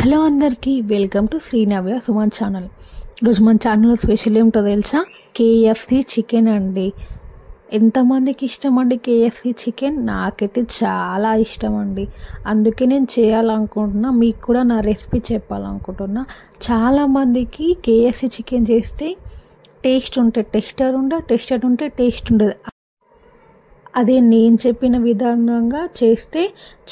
Hello అందరికీ welcome to Srinavya Suman channel. ఈరోజు మన ఛానల్లో స్పెషల్ ఏమిటో తెలుసా? కేఎఫ్సి చికెన్ అండి. ఎంతమందికి ఇష్టం అండి కేఎఫ్సి చికెన్? నాకైతే చాలా ఇష్టం అండి. అందుకే నేను చేయాలనుకుంటున్నా, మీకు కూడా నా రెసిపీ చెప్పాలనుకుంటున్నా. చాలామందికి కేఎఫ్సి చికెన్ చేస్తే టేస్ట్ ఉంటే టెస్టర్ ఉంటే టేస్ట్ ఉండదు. అదే నేను చెప్పిన విధానంగా చేస్తే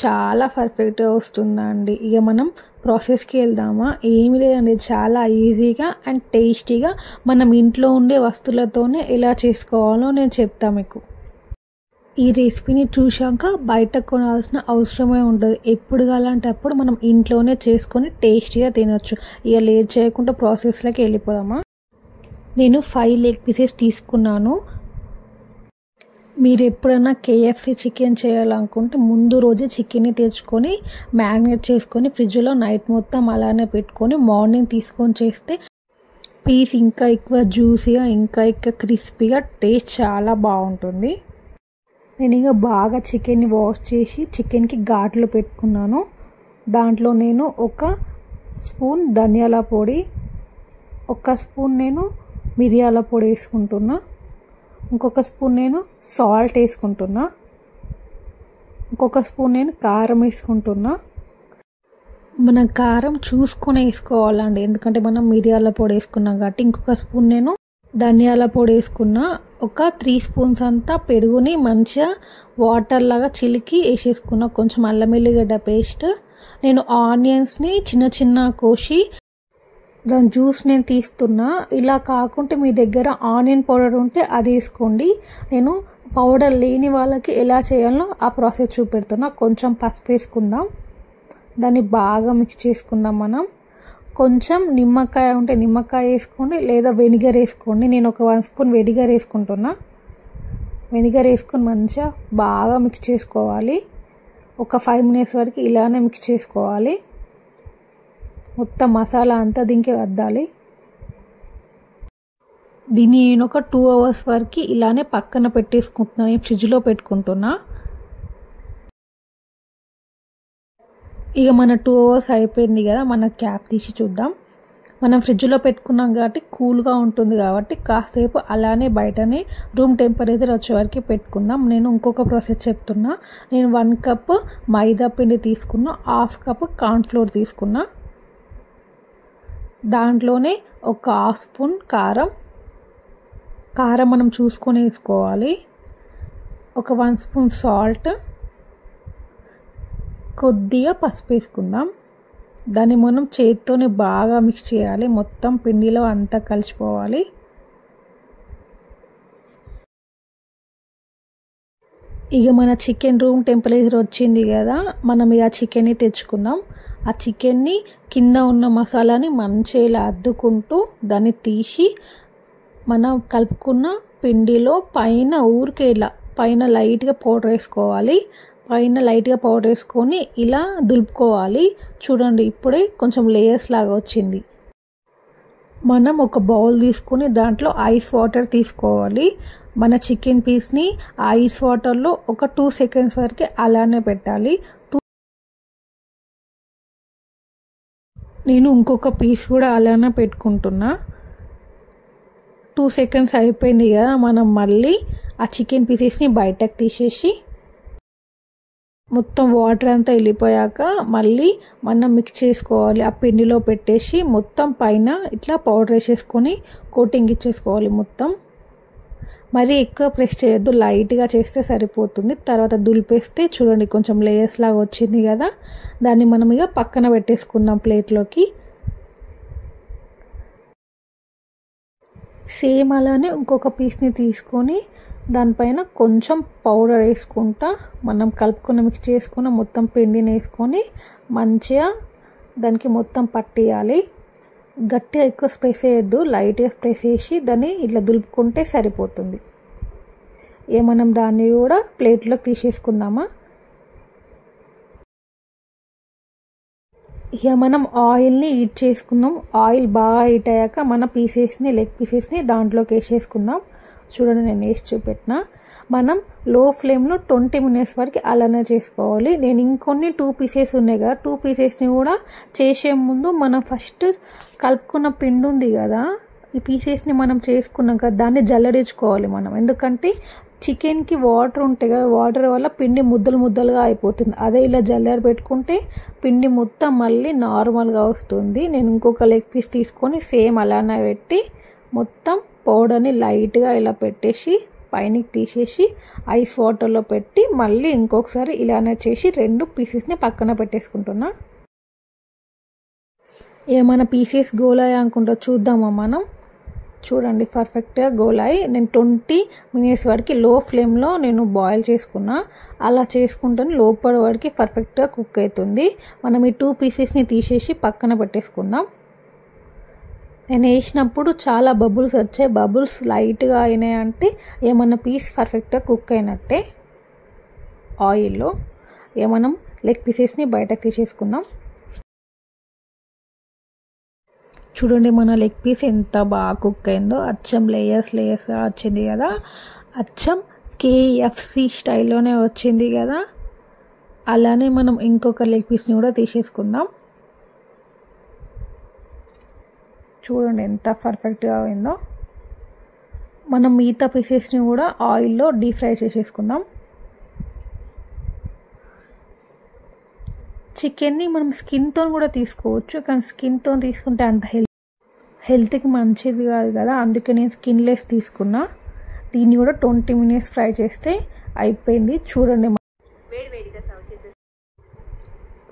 చాలా పర్ఫెక్ట్గా వస్తుందండి. ఇక మనం ప్రాసెస్కి వెళ్దామా? ఏమీ లేదండి, చాలా ఈజీగా అండ్ టేస్టీగా మనం ఇంట్లో ఉండే వస్తువులతోనే ఎలా చేసుకోవాలో నేను చెప్తాను మీకు. ఈ రెసిపీని చూశాక బయట కొనాల్సిన అవసరమే ఉండదు. ఎప్పుడు కావాలంటే అప్పుడు మనం ఇంట్లోనే చేసుకొని టేస్టీగా తినొచ్చు. ఇక లేట్ చేయకుండా ప్రాసెస్లోకి వెళ్ళిపోదామా? నేను 5 లెగ్ పీసెస్ తీసుకున్నాను. మీరు ఎప్పుడైనా కేఎఫ్సి చికెన్ చేయాలనుకుంటే ముందు రోజే చికెన్ని తెచ్చుకొని మ్యారినేట్ చేసుకొని ఫ్రిడ్జ్లో నైట్ మొత్తం అలానే పెట్టుకొని మార్నింగ్ తీసుకొని చేస్తే పీస్ ఇంకా ఎక్కువ జ్యూసీగా ఇంకా ఎక్కువ క్రిస్పీగా టేస్ట్ చాలా బాగుంటుంది. నేను ఇక బాగా చికెన్ని వాష్ చేసి చికెన్కి ఘాట్లు పెట్టుకున్నాను. దాంట్లో నేను 1 స్పూన్ ధనియాల పొడి, 1 స్పూన్ నేను మిరియాల పొడి వేసుకుంటున్నా, ఇంకొక స్పూన్ నేను సాల్ట్ వేసుకుంటున్నా, ఇంకొక స్పూన్ నేను కారం వేసుకుంటున్నా. మనం కారం చూసుకొని వేసుకోవాలండి, ఎందుకంటే మనం మిరియాల పొడి వేసుకున్నాం కాబట్టి. ఇంకొక స్పూన్ నేను ధనియాల పొడి వేసుకున్నా. 3 స్పూన్స్ అంతా పెరుగుని మంచిగా వాటర్ లాగా చిలికి వేసేసుకున్నా. కొంచెం అల్లం వెల్లిగడ్డ పేస్ట్. నేను ఆనియన్స్ని చిన్న చిన్న కోసి దాని జ్యూస్ నేను తీస్తున్నా. ఇలా కాకుంటే మీ దగ్గర ఆనియన్ పౌడర్ ఉంటే అది వేసుకోండి. నేను పౌడర్ లేని వాళ్ళకి ఎలా చేయాలో ఆ ప్రాసెస్ చూపెడుతున్నా. కొంచెం పసుపు వేసుకుందాం, దాన్ని బాగా మిక్స్ చేసుకుందాం మనం. కొంచెం నిమ్మకాయ ఉంటే నిమ్మకాయ వేసుకోండి, లేదా వెనిగర్ వేసుకోండి. నేను 1 స్పూన్ వెనిగర్ వేసుకుంటున్నా. వెనిగర్ వేసుకొని మంచిగా బాగా మిక్స్ చేసుకోవాలి. 5 మినిట్స్ వరకు ఇలానే మిక్స్ చేసుకోవాలి. మొత్తం మసాలా అంతా దీనికి వద్దాలి. దీన్ని నేను 2 అవర్స్ వరకు ఇలానే పక్కన పెట్టేసుకుంటున్నాను. నేను ఫ్రిడ్జ్లో పెట్టుకుంటున్నా. ఇక మన 2 అవర్స్ అయిపోయింది కదా, మన క్యాప్ తీసి చూద్దాం. మనం ఫ్రిడ్జ్లో పెట్టుకున్నాం కాబట్టి కూల్గా ఉంటుంది కాబట్టి కాసేపు అలానే బయటనే రూమ్ టెంపరేచర్ వచ్చే వరకు పెట్టుకుందాం. నేను ఇంకొక ప్రాసెస్ చెప్తున్నా. నేను 1 కప్ మైదా పిండి తీసుకున్నా, 1/2 కప్ కార్న్ఫ్లోర్ తీసుకున్నా. దాంట్లోనే 1/2 స్పూన్ కారం మనం చూసుకొని వేసుకోవాలి. 1 స్పూన్ సాల్ట్, కొద్దిగా పసుపు వేసుకుందాం. దాన్ని మనం చేతితోనే బాగా మిక్స్ చేయాలి, మొత్తం పిండిలో అంతా కలిసిపోవాలి. ఇక మన చికెన్ రూమ్ టెంపరేచర్ వచ్చింది కదా, మనం ఇక చికెన్ని తెచ్చుకుందాం. ఆ చికెన్ని కింద ఉన్న మసాలాని మంచిగా ఇలా అద్దుకుంటూ దాన్ని తీసి మనం కలుపుకున్న పిండిలో పైన ఊరికే ఇలా పైన లైట్గా పౌడర్ వేసుకోవాలి. పైన లైట్గా పౌడర్ వేసుకొని ఇలా దులుపుకోవాలి. చూడండి, ఇప్పుడే కొంచెం లేయర్స్ లాగా వచ్చింది. మనం ఒక బౌల్ తీసుకొని దాంట్లో ఐస్ వాటర్ తీసుకోవాలి. మన చికెన్ పీస్ని ఐస్ వాటర్లో 2 సెకండ్స్ వరకు అలానే పెట్టాలి. నేను ఇంకొక పీస్ కూడా అలానే పెట్టుకుంటున్నా. 2 సెకండ్స్ అయిపోయింది కదా, మనం మళ్ళీ ఆ చికెన్ పీసెస్ని బయటకు తీసేసి మొత్తం వాటర్ అంతా వెళ్ళిపోయాక మళ్ళీ మనం మిక్స్ చేసుకోవాలి. ఆ పిండిలో పెట్టేసి మొత్తం పైన ఇట్లా పౌడర్ వేసేసుకొని కోటింగ్ ఇచ్చేసుకోవాలి మొత్తం. మరీ ఎక్కువ ప్రెస్ చేయొద్దు, లైట్గా చేస్తే సరిపోతుంది. తర్వాత దులిపేస్తే చూడండి కొంచెం లేయర్స్ లాగా వచ్చింది కదా, దాన్ని మనం ఇక పక్కన పెట్టేసుకుందాం ప్లేట్లోకి. సేమ్ అలానే ఇంకొక పీస్ని తీసుకొని దానిపైన కొంచెం పౌడర్ వేసుకుంటా మనం కలుపుకొని మిక్స్ చేసుకున్న మొత్తం పిండిని వేసుకొని మంచిగా దానికి మొత్తం పట్టేయాలి. గట్టిగా ఎక్కువ స్ప్రెస్ చేయొద్దు, లైట్గా స్ప్రెస్ చేసి దాన్ని ఇట్లా దులుపుకుంటే సరిపోతుంది. మనం దాన్ని కూడా ప్లేట్లోకి తీసేసుకుందామా? ఇక మనం ఆయిల్ని హీట్ చేసుకుందాం. ఆయిల్ బాగా హీట్ అయ్యాక మన లెగ్ పీసెస్ని దాంట్లోకి వేసేసుకుందాం. చూడండి నేను వేసి చూపెట్టిన. మనం లో ఫ్లేమ్లో 20 minutes వరకు అలానే చేసుకోవాలి. నేను ఇంకొన్ని 2 pieces ఉన్నాయి కదా, 2 piecesని కూడా చేసే ముందు మనం ఫస్ట్ కలుపుకున్న పిండి ఉంది కదా, ఈ పీసెస్ని మనం చేసుకున్నాం కదా దాన్ని జల్లడించుకోవాలి మనం. ఎందుకంటే చికెన్కి వాటర్ ఉంటాయి కదా, వాటర్ వల్ల పిండి ముద్దలు ముద్దలుగా అయిపోతుంది. అదే ఇలా జల్లెడ పెట్టుకుంటే పిండి మొత్తం మళ్ళీ నార్మల్గా వస్తుంది. నేను ఇంకొక లెగ్ పీస్ తీసుకొని సేమ్ అలానే పెట్టి మొత్తం పౌడర్ని లైట్గా ఇలా పెట్టేసి పైనకి తీసేసి ఐస్ వాటర్లో పెట్టి మళ్ళీ ఇంకొకసారి ఇలానే చేసి 2 పీసెస్ని పక్కన పెట్టేసుకుంటున్నా. ఏమైనా పీసెస్ గోలాయి అనుకుంటా చూద్దామా మనం. చూడండి పర్ఫెక్ట్గా గోలాయి. నేను 20 minutes వరకు లో ఫ్లేమ్లో నేను బాయిల్ చేసుకున్నా. అలా చేసుకుంటే లోపల వరకు పర్ఫెక్ట్గా కుక్ అవుతుంది. మనం ఈ 2 పీసెస్ని తీసేసి పక్కన పెట్టేసుకుందాం. నేను వేసినప్పుడు చాలా బబుల్స్ వచ్చాయి. బబుల్స్ లైట్గా అయినాయి అంటే ఏమన్నా పీస్ పర్ఫెక్ట్గా కుక్ అయినట్టే. ఆయిల్లో మనం లెగ్ పీసెస్ని బయటకు తీసేసుకుందాం. చూడండి మన లెగ్ పీస్ ఎంత బాగా కుక్ అయిందో, అచ్చం లేయర్స్గా వచ్చింది కదా, అచ్చం KFC స్టైల్లోనే వచ్చింది కదా. అలానే మనం ఇంకొక లెగ్ పీస్ని కూడా తీసేసుకుందాం. చూడండి ఎంత పర్ఫెక్ట్గా అయిందో. మనం మిగతా పీసెస్ని కూడా ఆయిల్లో డీప్ ఫ్రై చేసేసుకుందాం. చికెన్ని మనం స్కిన్తో కూడా తీసుకోవచ్చు, కానీ స్కిన్తో తీసుకుంటే అంత హెల్త్కి మంచిది కాదు కదా, అందుకే నేను స్కిన్లెస్ తీసుకున్నా. దీన్ని కూడా 20 minutes ఫ్రై చేస్తే అయిపోయింది. చూడండి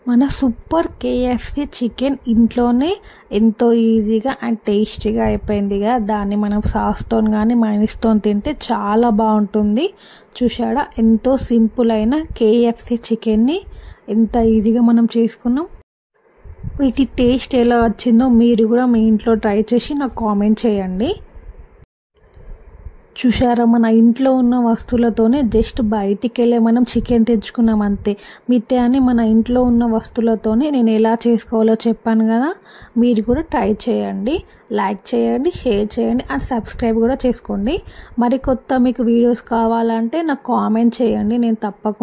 మన సూపర్ KFC చికెన్ ఇంట్లోనే ఎంతో ఈజీగా అండ్ టేస్టీగా అయిపోయింది కదా. దాన్ని మనం సాస్తో కానీ మైనస్తో తింటే చాలా బాగుంటుంది. చూసాడా ఎంతో సింపుల్ అయిన KFC చికెన్ని ఎంత ఈజీగా మనం చేసుకున్నాం. వీటి టేస్ట్ ఎలా వచ్చిందో మీరు కూడా మీ ఇంట్లో ట్రై చేసి నాకు కామెంట్ చేయండి. చూసారా మన ఇంట్లో ఉన్న వస్తువులతోనే జస్ట్ బయటికి వెళ్ళే మనం చికెన్ తెచ్చుకున్నాం అంతే. మిగతాన్ని మన ఇంట్లో ఉన్న వస్తువులతోనే నేను ఎలా చేసుకోవాలో చెప్పాను కదా. మీరు కూడా ట్రై చేయండి, లైక్ చేయండి, షేర్ చేయండి అండ్ సబ్స్క్రైబ్ కూడా చేసుకోండి. మరి కొత్త మీకు వీడియోస్ కావాలంటే నాకు కామెంట్ చేయండి, నేను తప్పకుండా